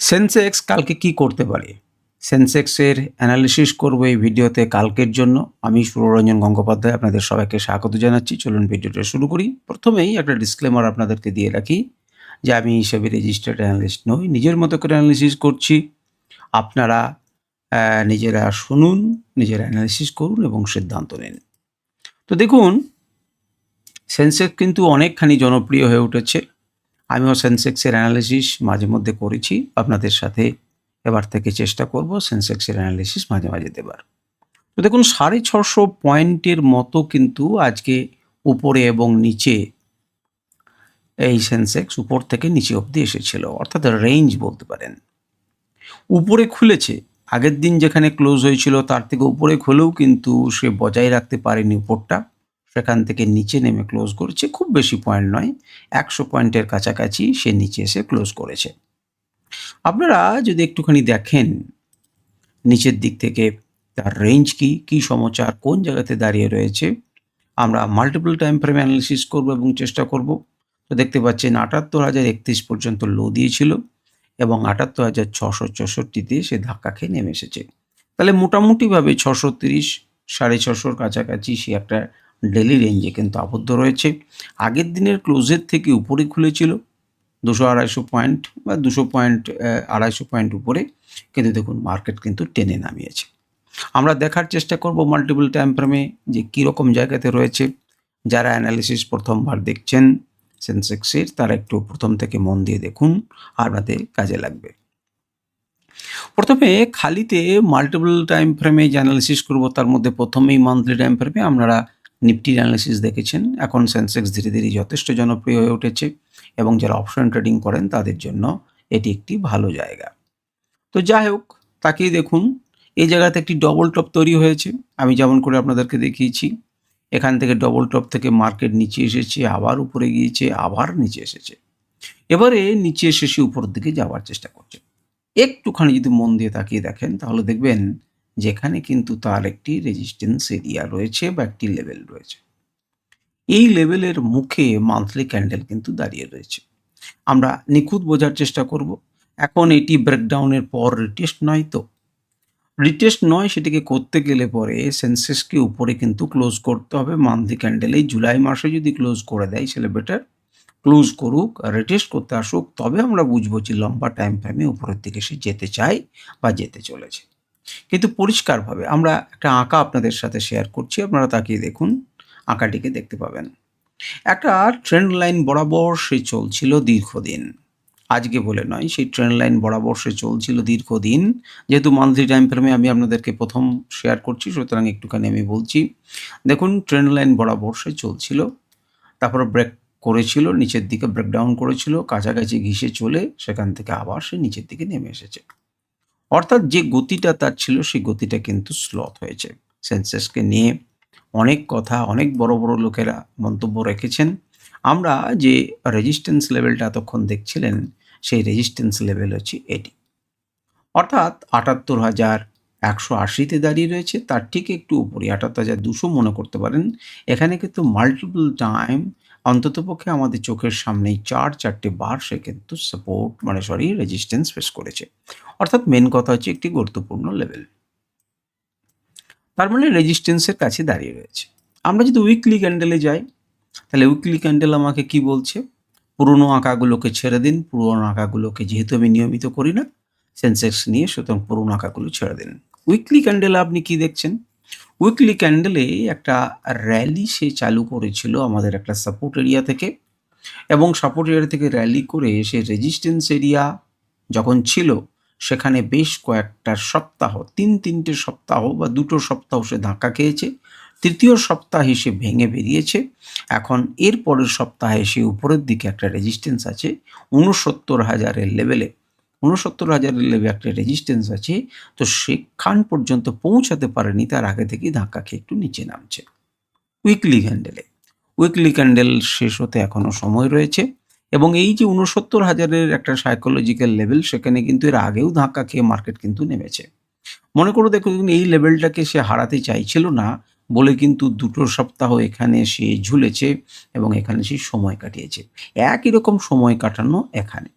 সেন্সেক্স কালকে কি করতে পারে? সেন্সেক্সের অ্যানালিসিস করব এই ভিডিওতে কালকের জন্য। আমি সুররঞ্জন গঙ্গোপাধ্যায় আপনাদের সবাইকে স্বাগত জানাচ্ছি। চলুন ভিডিওটা শুরু করি। প্রথমেই একটা ডিসক্লেমার আপনাদেরকে দিয়ে রাখি যে আমি হিসেবে রেজিস্টার্ড অ্যানালিস্ট নই। নিজের মতো করে অ্যানালিসিস করছি। আপনারা নিজেরা শুনুন, নিজেরা অ্যানালিসিস করুন এবং সিদ্ধান্ত নিন। তো দেখুন, সেন্সেক্স কিন্তু অনেকখানি জনপ্রিয় হয়ে উঠেছে। আমিও সেন্সেক্সের অ্যানালিসিস মাঝে মধ্যে করেছি। আপনাদের সাথে এবার থেকে চেষ্টা করব সেন্সেক্সের অ্যানালিসিস মাঝে মাঝে দেবার। তো দেখুন 650 পয়েন্টের মতো কিন্তু আজকে উপরে এবং নিচে এই সেন্সেক্স উপর থেকে নিচে অবধি এসেছিল, অর্থাৎ রেঞ্জ বলতে পারেন। উপরে খুলেছে, আগের দিন যেখানে ক্লোজ হয়েছিল তার থেকে উপরে খুলেও কিন্তু সে বজায় রাখতে পারেনি উপরটা। সেখান থেকে নিচে নেমে ক্লোজ করেছে, খুব বেশি পয়েন্ট নয়, 100 পয়েন্টের কাছাকাছি সে নিচে এসে ক্লোজ করেছে। আপনারা যদি একটুখানি দেখেন নিচের দিক থেকে তার রেঞ্জ কি সমাচার, কোন জায়গাতে দাঁড়িয়ে রয়েছে, আমরা মাল্টিপল টাইম ফ্রেম অ্যানালিসিস করব এবং চেষ্টা করব। তো দেখতে পাচ্ছেন ৭৮,০৩১ পর্যন্ত লো দিয়েছিল এবং ৭৮,৬৬৪তে সে ধাক্কা খেয়ে নেমে এসেছে। তাহলে মোটামুটিভাবে ৬৩০, ৬৫০র কাছাকাছি সে একটা ডেলি রেঞ্জে কিন্তু আবদ্ধ রয়েছে। আগের দিনের ক্লোজের থেকে উপরে খুলেছিল ২০০-২৫০ পয়েন্ট বা ২০০ পয়েন্ট, ২৫০ পয়েন্ট উপরে, কিন্তু দেখুন মার্কেট কিন্তু টেনে নামিয়েছে। আমরা দেখার চেষ্টা করব মাল্টিপল টাইম ফ্রেমে যে কীরকম জায়গাতে রয়েছে। যারা অ্যানালিসিস প্রথমবার দেখছেন সেন্সেক্সের, তারা একটু প্রথম থেকে মন দিয়ে দেখুন, আপনাদের কাজে লাগবে। প্রথমে খালিতে মাল্টিপল টাইম ফ্রেমে যে অ্যানালিসিস করব তার মধ্যে প্রথমেই মান্থলি টাইম ফ্রেমে আপনারা নিফটির অ্যানালিসিস দেখেছেন। এখন সেন্সেক্স ধীরে ধীরে যথেষ্ট জনপ্রিয় হয়ে উঠেছে এবং যারা অপশন ট্রেডিং করেন তাদের জন্য এটি একটি ভালো জায়গা। তো যাই হোক, তাকিয়ে দেখুন এই জায়গাতে একটি ডবল টপ তৈরি হয়েছে। আমি যেমন করে আপনাদেরকে দেখিয়েছি, এখান থেকে ডবল টপ থেকে মার্কেট নিচে এসেছে, আবার উপরে গিয়েছে, আবার নিচে এসেছে। এবারে নিচে এসে সে উপরের দিকে যাওয়ার চেষ্টা করছে। একটুখানি যদি মন দিয়ে তাকিয়ে দেখেন তাহলে দেখবেন যেখানে কিন্তু তার একটি রেজিস্ট্যান্স এরিয়া রয়েছে বা একটি লেভেল রয়েছে। এই লেভেলের মুখে মান্থলি ক্যান্ডেল কিন্তু দাঁড়িয়ে রয়েছে। আমরা নিখুঁত বোঝার চেষ্টা করব। এখন এটি ব্রেকডাউনের পর রিটেস্ট নয় তো? রিটেস্ট নয়, সেটিকে করতে গেলে পরে সেন্সেক্সকে উপরে কিন্তু ক্লোজ করতে হবে মান্থলি ক্যান্ডেলে। জুলাই মাসে যদি ক্লোজ করে দেয় সেটা বেটার। ক্লোজ করুক, রিটেস্ট করতে আসুক, তবে আমরা বুঝবো যে লম্বা টাইম ফ্রেমে উপরের দিকে সে যেতে চায় বা যেতে চলেছে। কিন্তু পরিষ্কারভাবে আমরা একটা আঁকা আপনাদের সাথে শেয়ার করছি, আপনারা তাকিয়ে দেখুন, আঁকাটিকে দেখতে পাবেন। একটা ট্রেন্ড লাইন বরাবর সে চলছিল দীর্ঘদিন, আজকে বলে নয়, সেই ট্রেন্ড লাইন বরাবর সে চলছিল দীর্ঘদিন। যেহেতু মান্থলি টাইম ফ্রেমে আমি আপনাদেরকে প্রথম শেয়ার করছি, সুতরাং একটুখানি আমি বলছি। দেখুন ট্রেন্ড লাইন বরাবর সে চলছিল, তারপরে ব্রেক করেছিল, নিচের দিকে ব্রেকডাউন করেছিল, কাছাকাছি ঘিসে চলে সেখান থেকে আবার সে নিচের দিকে নেমে এসেছে। অর্থাৎ যে গতিটা তার ছিল সেই গতিটা কিন্তু স্লথ হয়েছে। সেন্সেক্সকে নিয়ে অনেক কথা অনেক বড় বড় লোকেরা মন্তব্য রেখেছেন। আমরা যে রেজিস্ট্যান্স লেভেলটা এতক্ষণ দেখছিলেন সেই রেজিস্ট্যান্স লেভেল হচ্ছে এটি, অর্থাৎ ৭৮,১৮০তে দাঁড়িয়ে রয়েছে, তার ঠিক একটু উপরে ৭৮,২০০ মনে করতে পারেন। এখানে কিন্তু মাল্টিপল টাইম অন্ততপক্ষে আমাদের চোখের সামনেই ৪টে বার সে কিন্তু সাপোর্ট রেজিস্ট্যান্স ফেস করেছে। অর্থাৎ মেন কথা হচ্ছে একটি গুরুত্বপূর্ণ লেভেল, তার মানে রেজিস্ট্যান্সের কাছে দাঁড়িয়ে রয়েছে। আমরা যদি উইকলি ক্যান্ডেলে যাই তাহলে উইকলি ক্যান্ডেল আমাকে কি বলছে? পুরনো আঁকাগুলোকে ছেড়ে দিন। পুরনো আঁকাগুলোকে যেহেতু আমি নিয়মিত করি না সেন্সেক্স নিয়ে, সুতরাং পুরনো আঁকাগুলো ছেড়ে দিন। উইকলি ক্যান্ডেলে আপনি কি দেখছেন? উইকলি ক্যান্ডেলে একটা র্যালি সে চালু করেছিল আমাদের একটা সাপোর্ট এরিয়া থেকে, এবং সাপোর্ট এরিয়া থেকে র্যালি করে সে রেজিস্ট্যান্স এরিয়া যখন ছিল সেখানে বেশ কয়েকটা সপ্তাহ, ৩টে সপ্তাহ বা ২টো সপ্তাহ সে ধাক্কা খেয়েছে। তৃতীয় সপ্তাহে সে ভেঙে বেরিয়েছে। এখন এর পরের সপ্তাহে সে উপরের দিকে একটা রেজিস্ট্যান্স আছে ৬৯,০০০ লেভেলে। ৬৯,০০০ লেভেলে একটা রেজিস্ট্যান্স আছে। তো সেখান পর্যন্ত পৌঁছাতে পারেনি, তার আগে থেকেই ধাক্কা খেয়ে একটু নিচে নামছে উইকলি ক্যান্ডেলে। উইকলি ক্যান্ডেল শেষ হতে এখনও সময় রয়েছে, এবং এই যে ৬৯,০০০-এর একটা সাইকোলজিক্যাল লেভেল, সেখানে কিন্তু এর আগেও ধাক্কা খেয়ে মার্কেট কিন্তু নেমেছে। মনে করে দেখুন এই লেভেলটাকে সে হারাতে চাইছিল না বলে কিন্তু ২টো সপ্তাহ এখানে সে ঝুলেছে এবং এখানে সে সময় কাটিয়েছে। একই রকম সময় কাটানো এখানে।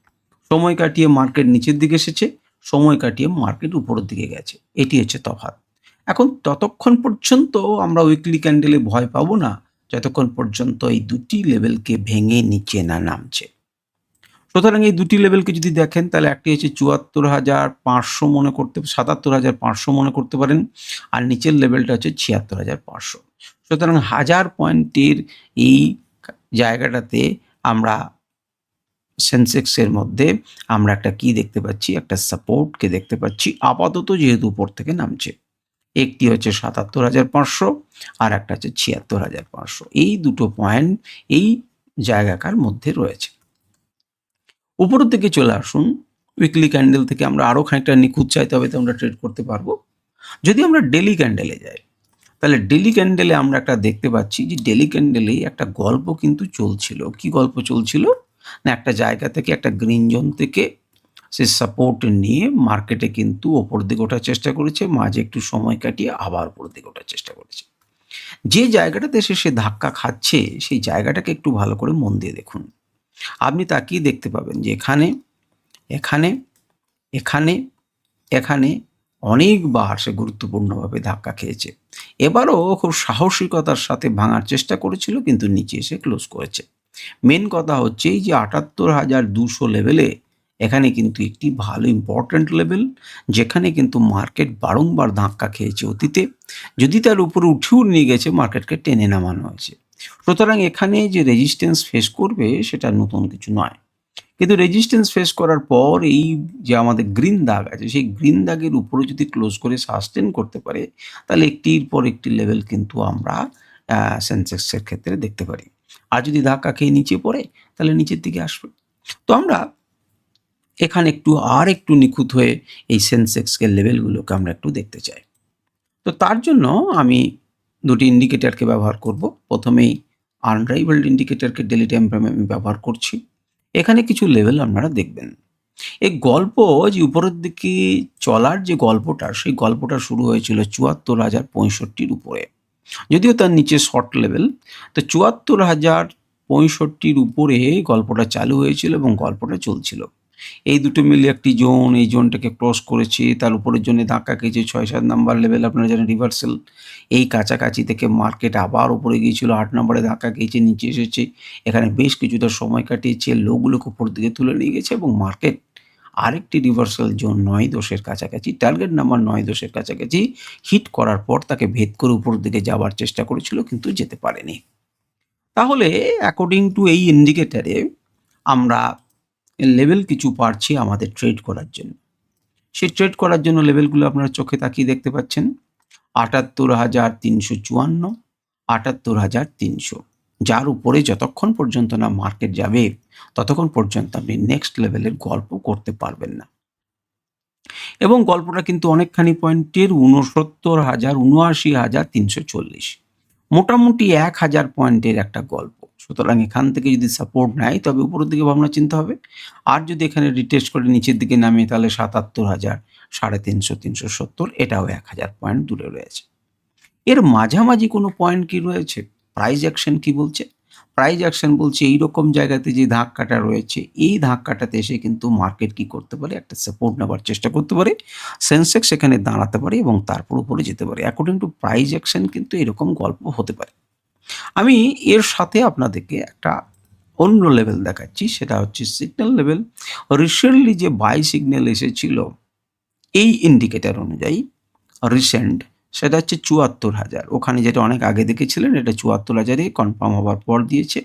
সময় কাটিয়ে মার্কেট নিচের দিকে এসেছে, সময় কাটিয়ে মার্কেট উপরের দিকে গেছে। এটি হচ্ছে তফাৎ। এখন ততক্ষণ পর্যন্ত আমরা উইকলি ক্যান্ডেলে ভয় পাবো না, যতক্ষণ পর্যন্ত এই দুটি লেভেলকে ভেঙে নিচে না নামছে। সুতরাং এই দুটি লেভেলকে যদি দেখেন, তাহলে একটি হচ্ছে ৭৪,৫০০ মনে করতে ৭৭,৫০০ মনে করতে পারেন, আর নিচের লেভেলটা হচ্ছে ৭৬,৫০০। সুতরাং ১০০০ পয়েন্টের এই জায়গাটাতে আমরা সেন্সেক্সের মধ্যে আমরা একটা কি দেখতে পাচ্ছি, একটা সাপোর্টকে দেখতে পাচ্ছি আপাতত, যেহেতু উপর থেকে নামছে। একটি হচ্ছে ৭৭,৫০০ আর একটা হচ্ছে ৭৬,৫০০। এই দুটো পয়েন্ট এই জায়গাকার মধ্যে রয়েছে। উপরের দিকে চলে আসুন। উইকলি ক্যান্ডেল থেকে আমরা আরও খানিকটা নিখুঁত চাই, তবে তো আমরা ট্রেড করতে পারবো। যদি আমরা ডেলি ক্যান্ডেলে যাই, তাহলে ডেলি ক্যান্ডেলে আমরা একটা দেখতে পাচ্ছি যে ডেলি ক্যান্ডেলে একটা গল্প কিন্তু চলছিল। কি গল্প চলছিল? না, একটা জায়গা থেকে, একটা গ্রিন জোন থেকে সে সাপোর্ট নিয়ে মার্কেটে কিন্তু ওপর দিকে ওঠার চেষ্টা করেছে, মাঝে একটু সময় কাটিয়ে আবার উপর দিকে ওঠার চেষ্টা করেছে। যে জায়গাটাতে এসে সে ধাক্কা খাচ্ছে, সেই জায়গাটাকে একটু ভালো করে মন দিয়ে দেখুন। আপনি তাকিয়ে দেখতে পাবেন যে এখানে, এখানে, এখানে, এখানে অনেকবার সে গুরুত্বপূর্ণভাবে ধাক্কা খেয়েছে। এবারও খুব সাহসিকতার সাথে ভাঙার চেষ্টা করেছিল, কিন্তু নিচে এসে ক্লোজ করেছে। মেন কথা হচ্ছে এই যে ৭৮,২০০ লেভেলে, এখানে কিন্তু একটি ভালো ইম্পর্ট্যান্ট লেভেল, যেখানে কিন্তু মার্কেট বারংবার ধাক্কা খেয়েছে অতীতে। যদি তার উপরে উঠেও নিয়ে গেছে, মার্কেটকে টেনে নামানো হয়েছে। সুতরাং এখানে যে রেজিস্ট্যান্স ফেস করবে, সেটা নতুন কিছু নয়। কিন্তু রেজিস্ট্যান্স ফেস করার পর এই যে আমাদের গ্রিন দাগ আছে, সেই গ্রিন দাগের উপরে যদি ক্লোজ করে সাস্টেন করতে পারে, তাহলে একটির পর একটি লেভেল কিন্তু আমরা সেন্সেক্সের ক্ষেত্রে দেখতে পারি। আর যদি ধাক্কা খেয়ে নিচে পড়ে, তাহলে নিচের দিকে আসবে। তো আমরা এখানে একটু নিখুঁত হয়ে এই সেন্সেক্সের লেভেলগুলোকে আমরা একটু দেখতে চাই। তো তার জন্য আমি দুটি ইন্ডিকেটরকে ব্যবহার করব। প্রথমেই আনরাইভেলড ইন্ডিকেটরকে ডেলি টাইম ফ্রেমে আমি ব্যবহার করছি। এখানে কিছু লেভেল আপনারা দেখবেন। এই গল্প যে উপরের দিকে চলার যে গল্পটা, সেই গল্পটা শুরু হয়েছিল ৭৪,০৬৫-র উপরে। যদিও তার নিচে শর্ট লেভেল, তো ৭৪,০৬৫-র উপরে গল্পটা চালু হয়েছিল এবং গল্পটা চলছিল। এই দুটো মিলে একটি জোন, এই জোনটাকে ক্রস করেছে, তার উপরের জোনে ধাক্কা খেয়েছে ৬-৭ নাম্বার লেভেল, আপনারা জানেন রিভার্সাল। এই কাছাকাছি থেকে মার্কেট আবার উপরে গিয়েছিল, ৮ নম্বরে ধাক্কা খেয়েছে, নিচে এসেছে। এখানে বেশ কিছুটা সময় কাটিয়েছে, লোগুলোকে উপর দিকে তুলে নিয়ে গেছে এবং মার্কেট আরেকটি রিভার্সাল জোন ৯-১০-এর কাছাকাছি, টার্গেট নাম্বার ৯-১০-এর কাছাকাছি হিট করার পর তাকে ভেদ করে উপরের দিকে যাওয়ার চেষ্টা করেছিল, কিন্তু যেতে পারেনি। তাহলে অ্যাকর্ডিং টু এই ইন্ডিকেটরে আমরা লেভেল কিছু পাচ্ছি আমাদের ট্রেড করার জন্য। সেই ট্রেড করার জন্য লেভেলগুলো আপনারা চোখে তাকিয়ে দেখতে পাচ্ছেন। ৭৮,৩৫৪, ৭৮,৩০০, যার উপরে যতক্ষণ পর্যন্ত না মার্কেট যাবে, ততক্ষণ পর্যন্ত আপনি নেক্সট লেভেলের গল্প করতে পারবেন না। এবং গল্পটা কিন্তু অনেকখানি পয়েন্টের, ৬৯,০০০, ৭৯,৩৪০, মোটামুটি ১,০০০ পয়েন্টের একটা গল্প। সুতরাং এখান থেকে যদি সাপোর্ট নেয়, তবে উপরের দিকে ভাবনা চিন্তা হবে। আর যদি এখানে রিটেস্ট করে নিচের দিকে নামে, তাহলে ৭৭,০০০, ৩৫০, ৩৭০, এটাও ১,০০০ পয়েন্ট দূরে রয়েছে। এর মাঝামাঝি কোনো পয়েন্ট কি রয়েছে? প্রাইস অ্যাকশন কি বলছে? প্রাইস অ্যাকশন বলছে এইরকম জায়গাতে যে ধাক্কাটা রয়েছে, এই ধাক্কাটাতে এসে কিন্তু মার্কেট কি করতে পারে? একটা সাপোর্ট নেবার চেষ্টা করতে পারে। সেন্সেক্স সেখানে দাঁড়াতে পারে এবং তারপর উপরে যেতে পারে। অ্যাকর্ডিং টু প্রাইস অ্যাকশন কিন্তু এরকম গল্প হতে পারে। আমি এর সাথে আপনাদেরকে একটা অন্য লেভেল দেখাচ্ছি, সেটা হচ্ছে সিগন্যাল লেভেল। রিসেন্টলি যে বাই সিগন্যাল এসেছিল, এই ইন্ডিকেটর অনুযায়ী রিসেন্ট, সেটা হচ্ছে ৭৪,০০০। ওখানে যেটা অনেক আগে দেখেছিলেন, এটা ৭৪,০০০-এ কনফার্ম হওয়ার পর দিয়েছে।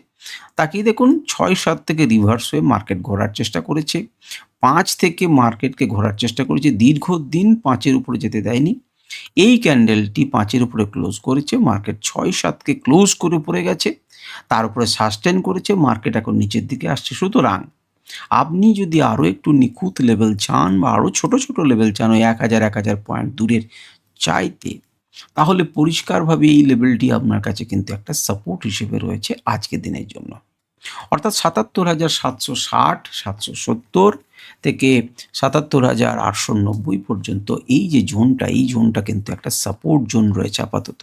তাকিয়ে দেখুন, ৬-৭ থেকে রিভার্স হয়ে মার্কেট ঘোরার চেষ্টা করেছে। ৫ থেকে মার্কেটকে ঘোরার চেষ্টা করেছে, দীর্ঘদিন ৫-এর উপরে যেতে দেয়নি। এই ক্যান্ডেলটি ৫-এর উপরে ক্লোজ করেছে, মার্কেট ৬-৭কে ক্লোজ করে পড়ে গেছে, তার উপরে সাস্টেন করেছে, মার্কেট এখন নিচের দিকে আসছে। সুতরাং আপনি যদি আরও একটু নিখুঁত লেভেল চান বা আরও ছোট, ছোট লেভেল চান, ওই ১,০০০ পয়েন্ট দূরের চাইতে, তাহলে পরিষ্কারভাবে এই লেভেলটি আপনার কাছে কিন্তু একটা সাপোর্ট হিসেবে রয়েছে আজকের দিনের জন্য। অর্থাৎ ৭৭,৭৬০, ৭৭০ থেকে ৭৭,৮৯০ পর্যন্ত এই যে জোনটা, এই জোনটা কিন্তু একটা সাপোর্ট জোন রয়েছে আপাতত।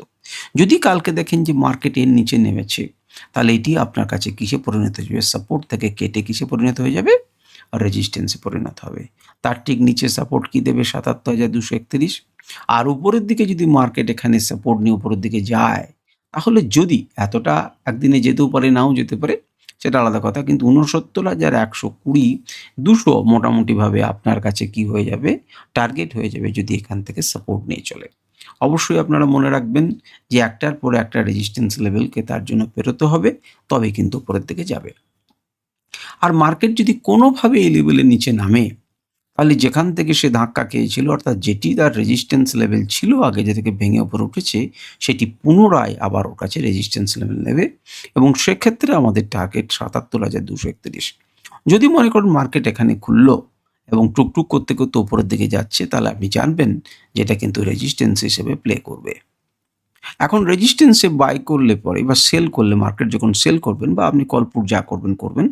যদি কালকে দেখেন যে মার্কেট এর নিচে নেমেছে, তাহলে এটি আপনার কাছে কিসে পরিণত হয়ে যাবে? সাপোর্ট থেকে কেটে কিসে পরিণত হয়ে যাবে? রেজিস্ট্যান্সে পরিণত হবে। তার ঠিক নিচে সাপোর্ট কি দেবে ৭৭,২৩১। আর উপরের দিকে যদি মার্কেট এখানে সাপোর্ট নিয়ে উপরের দিকে যায়, তাহলে যদি এতটা একদিনে যেতেও পারে, নাও যেতে পারে, সেটা আলাদা কথা। কিন্তু ৬৯,১২০, ২০০ মোটামুটিভাবে আপনার কাছে কি হয়ে যাবে, টার্গেট হয়ে যাবে যদি এখান থেকে সাপোর্ট নিয়ে চলে। অবশ্যই আপনারা মনে রাখবেন যে একটার পরে একটা রেজিস্ট্যান্স লেভেলকে তার জন্য পেরোতে হবে, তবে কিন্তু উপরের দিকে যাবে। আর মার্কেট যদি কোনোভাবে এই লেভেলের নিচে নামে, তাহলে যেখান থেকে সে ধাক্কা খেয়েছিল, অর্থাৎ যেটি তার রেজিস্ট্যান্স লেভেল ছিল আগে, যে থেকে ভেঙে উপরে উঠেছে, সেটি পুনরায় আবার ওর কাছে রেজিস্ট্যান্স লেভেল নেবে, এবং সেক্ষেত্রে আমাদের টার্গেট ৭৭,২৩১। যদি মনে করেন মার্কেট এখানে খুললো এবং টুকটুক করতে করতে উপরের দিকে যাচ্ছে, তাহলে আপনি জানবেন যে এটা কিন্তু রেজিস্ট্যান্স হিসেবে প্লে করবে। এখন রেজিস্ট্যান্সে বাই করলে পরে বা সেল করলে, মার্কেট যখন সেল করবেন বা আপনি কলপুট যা করবেন,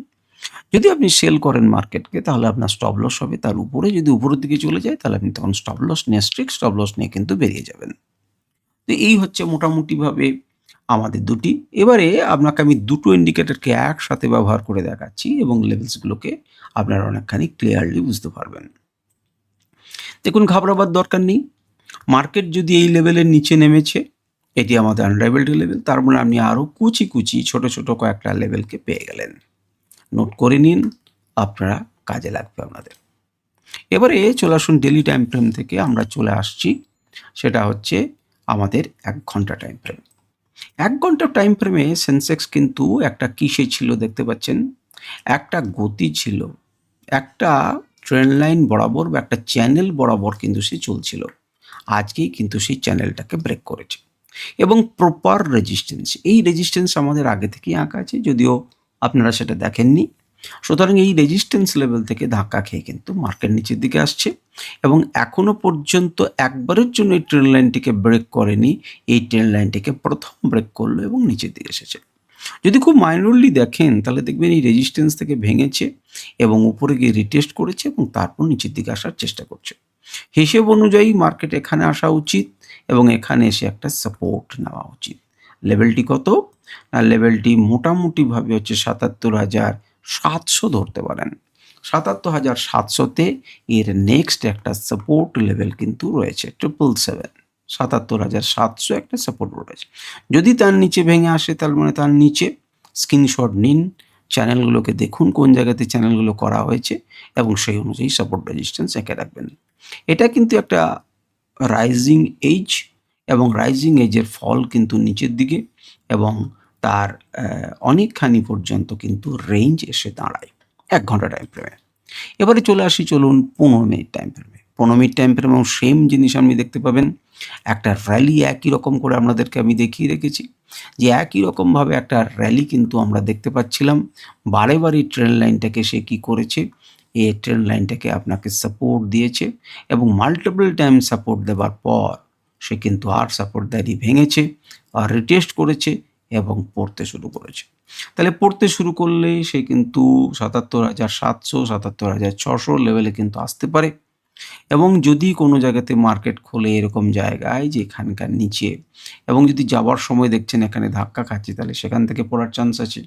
যদি আপনি সেল করেন মার্কেটকে, তাহলে আপনার স্টপ লস হবে তার উপরে। যদি উপরের দিকে চলে যায়, তাহলে আপনি তখন স্টপ লস নিয়ে, স্ট্রিক্ট স্টপ লস নিয়ে কিন্তু বেরিয়ে যাবেন। তো এই হচ্ছে মোটামুটিভাবে আমাদের দুটি। এবারে আপনাকে আমি দুটো ইন্ডিকেটরকে একসাথে ব্যবহার করে দেখাচ্ছি এবং লেভেলসগুলোকে আপনারা অনেকখানি ক্লিয়ারলি বুঝতে পারবেন। দেখুন, ঘাবড়াবার দরকার নেই। মার্কেট যদি এই লেভেলের নিচে নেমেছে, এটি আমাদের আনরাইভেলড লেভেল, তার মানে আপনি আরও কুচি ছোট ছোট কয়েকটা লেভেলকে পেয়ে গেলেন। নোট করে নিন, আপনারা কাজে লাগবে আপনাদের। এবারে চলে আসুন ডেলি টাইম ফ্রেম থেকে আমরা চলে আসছি, সেটা হচ্ছে আমাদের ১ ঘন্টা টাইম ফ্রেম। ১ ঘন্টা টাইম ফ্রেমে সেন্সেক্স কিন্তু একটা কিসে ছিল দেখতে পাচ্ছেন, একটা গতি ছিল, একটা ট্রেন্ড লাইন বরাবর বা একটা চ্যানেল বরাবর কিন্তু সে চলছিল। আজকেই কিন্তু সেই চ্যানেলটাকে ব্রেক করেছে এবং প্রপার রেজিস্ট্যান্স, এই রেজিস্ট্যান্স আমাদের আগে থেকেই আঁকা আছে, যদিও আপনারা সেটা দেখেননি। সুতরাং এই রেজিস্ট্যান্স লেভেল থেকে ধাক্কা খেয়ে কিন্তু মার্কেট নিচের দিকে আসছে এবং এখনো পর্যন্ত একবারের জন্য এই ট্রেন্ড লাইনটিকে ব্রেক করেনি। এই ট্রেন্ড লাইনটিকে প্রথম ব্রেক করলো এবং নিচের দিকে এসেছে। যদি খুব মাইনরলি দেখেন, তাহলে দেখবেন এই রেজিস্ট্যান্স থেকে ভেঙেছে এবং উপরে গিয়ে রিটেস্ট করেছে এবং তারপর নিচের দিকে আসার চেষ্টা করছে। হিসেব অনুযায়ী মার্কেট এখানে আসা উচিত এবং এখানে এসে একটা সাপোর্ট নেওয়া উচিত। লেভেলটি কত? না, লেভেলটি মোটামুটিভাবে হচ্ছে ৭৭,৭০০ ধরতে পারেন। ৭৭,৭০০তে এর নেক্সট একটা সাপোর্ট লেভেল কিন্তু রয়েছে 777। ৭৭,৭০০ একটা সাপোর্ট রয়েছে। যদি তার নিচে ভেঙে আসে, তার মানে তার নিচে স্ক্রিনশট নিন, চ্যানেলগুলোকে দেখুন কোন জায়গাতে চ্যানেলগুলো করা হয়েছে এবং সেই অনুযায়ী সাপোর্ট রেজিস্ট্যান্স এঁকে রাখবেন। এটা কিন্তু একটা রাইজিং এজ এবং রাইজিং এজের ফল কিন্তু নিচের দিকে এবং তার অনেকখানি পর্যন্ত কিন্তু রেঞ্জ এসে দাঁড়ায় ১ ঘন্টা টাইম ফ্রেমে। এবারে চলে আসি, চলুন ১৫ মিনিট টাইম ফ্রেমে। ১৫ মিনিট টাইম ফ্রেমেও সেম জিনিস আপনি দেখতে পাবেন। একটা র্যালি একই রকম করে আপনাদেরকে আমি দেখিয়ে রেখেছি যে একই রকমভাবে একটা র্যালি কিন্তু আমরা দেখতে পাচ্ছিলাম। বারে ট্রেন্ড লাইনটাকে সে কী করেছে, এই ট্রেন্ড লাইনটাকে আপনাকে সাপোর্ট দিয়েছে এবং মাল্টিপল টাইম সাপোর্ট দেওয়ার পর সে কিন্তু আর সাপোর্ট দেয়নি, ভেঙেছে আর রিটেস্ট করেছে এবং পড়তে শুরু করেছে। তাহলে পড়তে শুরু করলে সে কিন্তু ৭৭,৭০০, ৭৭,৬০০ লেভেলে কিন্তু আসতে পারে এবং যদি কোনো জায়গাতে মার্কেট খোলে এরকম জায়গায় যে এখানকার নিচে এবং যদি যাওয়ার সময় দেখছেন এখানে ধাক্কা খাচ্ছে, তাহলে সেখান থেকে পড়ার চান্স আছে।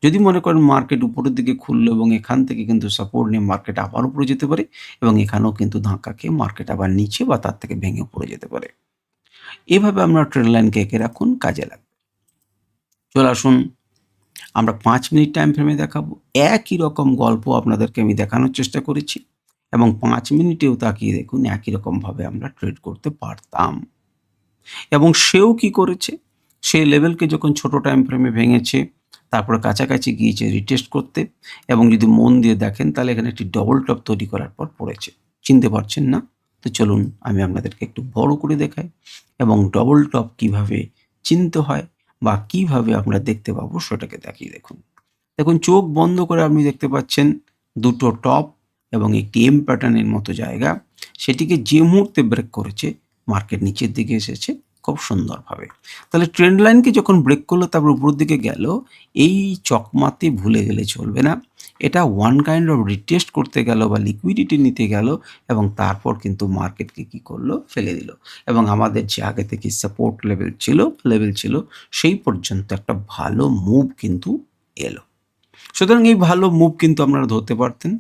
যদি মনে করেন মার্কেট উপরের দিকে খুললো এবং এখান থেকে কিন্তু সাপোর্ট নিয়ে মার্কেট আবার উপরে যেতে পারে এবং এখানেও কিন্তু ধাক্কা খেয়ে মার্কেট আবার নিচে বা তার থেকে ভেঙে পড়ে যেতে পারে। এভাবে আপনার ট্রেন্ড লাইনকে এঁকে রাখুন, কাজে লাগবে। চলে আসুন, আমরা ৫ মিনিট টাইম ফ্রেমে দেখাবো। একই রকম গল্প আপনাদেরকে আমি দেখানোর চেষ্টা করেছি এবং ৫ মিনিটেও তাকিয়ে দেখুন একই রকমভাবে আমরা ট্রেড করতে পারতাম। এবং সেও কি করেছে, সেই লেভেলকে যখন ছোট টাইম ফ্রেমে ভেঙেছে, তারপরে কাছাকাছি গিয়েছে রিটেস্ট করতে এবং যদি মন দিয়ে দেখেন, তাহলে এখানে একটি ডবল টপ তৈরি করার পর পড়েছে। চিনতে পারছেন না? তো চলুন আমি আপনাদেরকে একটু বড় করে দেখাই এবং ডবল টপ কিভাবে চিনতে হয় বা কিভাবে আমরা দেখতে পাবো সেটাকে দেখিয়ে দেখুন। দেখুন, চোখ বন্ধ করে আপনি দেখতে পাচ্ছেন দুটো টপ এবং একটি এম প্যাটার্নের মতো জায়গা। সেটিকে যে মুহূর্তে ব্রেক করেছে, মার্কেট নিচের দিকে এসেছে খুব সুন্দরভাবে। তাহলে ট্রেন্ড লাইনকে যখন ব্রেক করলো, তারপর উপরের দিকে গেল, এই চকমাতে ভুলে গেলে চলবে না। এটা ওয়ান কাইন্ড অফ রিটেস্ট করতে গেল বা লিকুইডিটি নিতে গেল এবং তারপর কিন্তু মার্কেটকে কী করলো, ফেলে দিল এবং আমাদের যে আগে থেকে সাপোর্ট লেভেল ছিল সেই পর্যন্ত একটা ভালো মুভ কিন্তু এলো। সুতরাং এই ভালো মুভ কিন্তু আপনারা ধরতে পারতেন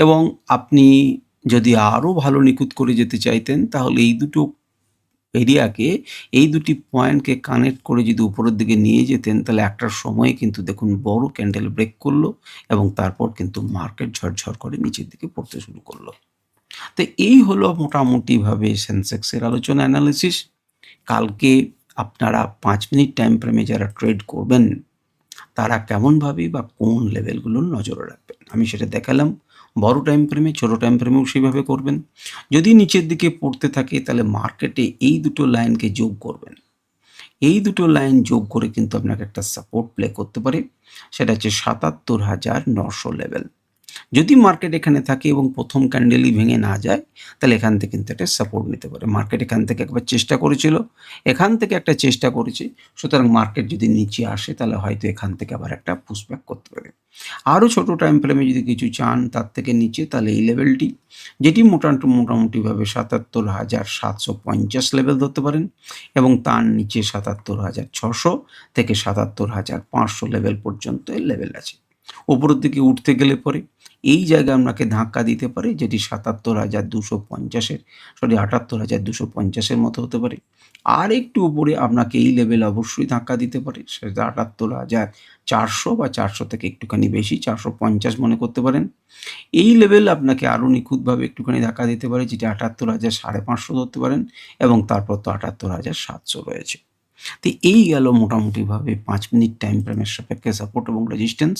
এবং আপনি যদি আরও ভালো নিখুঁত করে যেতে চাইতেন তাহলে এই দুটো এরিয়াকে, এই দুটি পয়েন্টকে কানেক্ট করে যদি উপরের দিকে নিয়ে যেতেন তাহলে একটা সময়ে কিন্তু দেখুন বড় ক্যান্ডেল ব্রেক করলো এবং তারপর কিন্তু মার্কেট ঝরঝর করে নিচের দিকে পড়তে শুরু করলো। তো এই হলো মোটামুটিভাবে সেন্সেক্সের আলোচনা অ্যানালিসিস। কালকে আপনারা ৫ মিনিট টাইম ফ্রেমে যারা ট্রেড করবেন তারা কেমনভাবে বা কোন লেভেলগুলোর নজরে রাখবেন আমি সেটা দেখালাম। বড় টাইম ফ্রেমে, ছোট টাইম ফ্রেমেও সেভাবে করবেন। যদি নিচের দিকে পড়তে থাকে তাহলে মার্কেটে এই দুটো লাইনকে যোগ করবেন। এই দুটো লাইন যোগ করে কিন্তু আপনাকে একটা সাপোর্ট প্লে করতে পারে, সেটা হচ্ছে ৭৭,৯০০ লেভেল। যদি মার্কেট এখানে থাকে এবং প্রথম ক্যান্ডেলই ভেঙে না যায় তাহলে এখান থেকে কিন্তু একটা সাপোর্ট নিতে পারে। মার্কেট এখান থেকে একবার চেষ্টা করেছিল, এখান থেকে একটা চেষ্টা করেছে। সুতরাং মার্কেট যদি নিচে আসে তাহলে হয়তো এখান থেকে আবার একটা পুশব্যাক করতে পারে। আরও ছোট টাইম ফ্রেমে যদি কিছু চান তার থেকে নিচে তাহলে এই লেভেলটি, যেটি মোটামুটিভাবে ৭৭,৭৫০ লেভেল ধরতে পারেন এবং তার নিচে ৭৭,৬০০ থেকে ৭৭,৫০০ লেভেল পর্যন্ত এর লেভেল আছে। উপরের দিকে উঠতে গেলে পরে এই জায়গায় আপনাকে ধাক্কা দিতে পারে, যেটি ৭৭,২৫০-এর ৭৮,২৫০-এর মতো হতে পারে। আর একটু উপরে আপনাকে এই লেভেল অবশ্যই ধাক্কা দিতে পারে, সেটা ৭৮,৪০০ বা ৪০০ থেকে একটুখানি বেশি, ৪৫০ মনে করতে পারেন। এই লেভেল আপনাকে আরও নিখুঁতভাবে একটুখানি ধাক্কা দিতে পারে, যেটি ৭৮,৫০০ ধরতে পারেন এবং তারপর তো ৭৮,৭০০ রয়েছে। তো এই গেল মোটামুটিভাবে ৫ মিনিট টাইম ফ্রেমের সাপেক্ষে সাপোর্ট এবং রেজিস্ট্যান্স।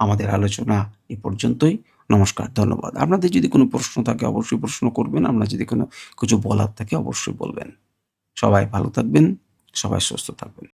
আমাদের আলোচনা এ পর্যন্তই। নমস্কার, ধন্যবাদ। আপনাদের যদি কোনো প্রশ্ন থাকে অবশ্যই প্রশ্ন করবেন। আপনার যদি কোনো কিছু বলার থাকে অবশ্যই বলবেন। সবাই ভালো থাকবেন, সবাই সুস্থ থাকবেন।